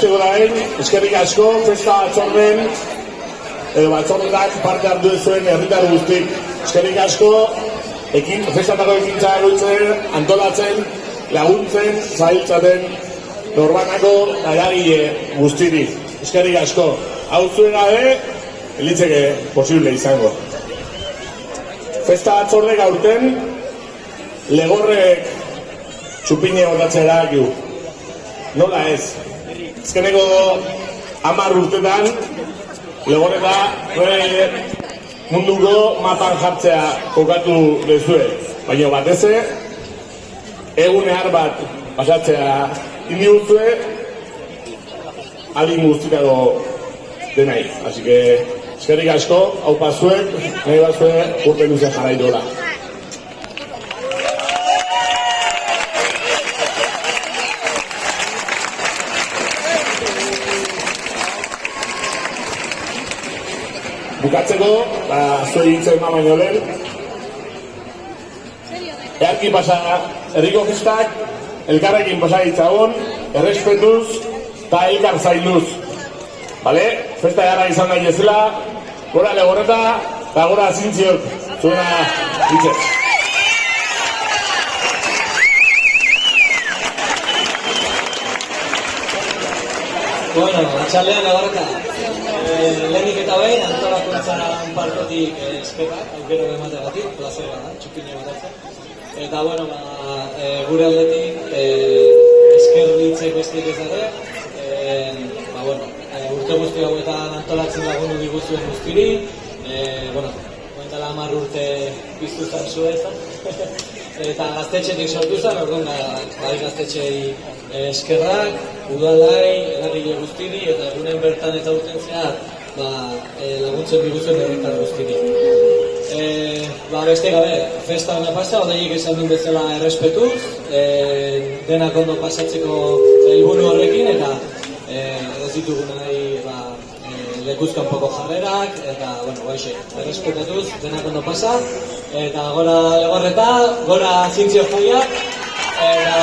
hasteko orain, eskerrik asko, festa batzorden, edo batzordetan parte hartu zuen herritar guztik. Eskerrik asko, festatako ekintza egoitzen, antolatzen, laguntzen, zailtzaten, norbanako eragile guztiri. Eskerrik asko. Hau zuen gabe, elitzeke posible izango. Festa batzorde gaurten, legorrek txupine botatzea erakiu. Nola ez? Ezkeneko 10 urtetan, legorreta munduko mapan jartzea kokatu dezue. Baina bateze, egunear bat pasatzea indi guztue, adin guztitako denai. Así que, eskerrik asko, hau pasuek, nahi bazue urte luze jarraidola. Bukatzeko, zuei hitzen ma baino lehen, earki pasa, herriko festak, elkarrekin pasa ditzagon, errespetuz eta elkar zainduz. Bale? Festa gara izan nahi ezela, gora legorreta eta gora zintziok, zuena hitzen. Bueno, atxaldean legorreta. Lehenik eta behin, antolakuntzara partetik eskerrak, aukero emategatik, plazera da, txupine batatzen. Eta, bueno, gure aldetik, esker ditzek besteik ez ere, urte guzti hauetan antolatzen lagundu diguzuen guztiri, komentala 10 urte piztu zen zuetan, eta gaztetxetik sortu zen, orduan bai gaztetxei eskerrak, udalai, eragile guztiri, eta egunen bertan eta urten zehar laguntzen diguzuen herritar guztiri. Beste gabe, festa hona pasa, odeiek esan duen bezala errespetuz, denak ondo pasatzeko helburu horrekin, eta ez ditugu nahi lekuzkan poko jarrerak, eta, baixe, errespetatuz, denak ondo pasa, eta gora legorreta, gora zintzio joiak, eta...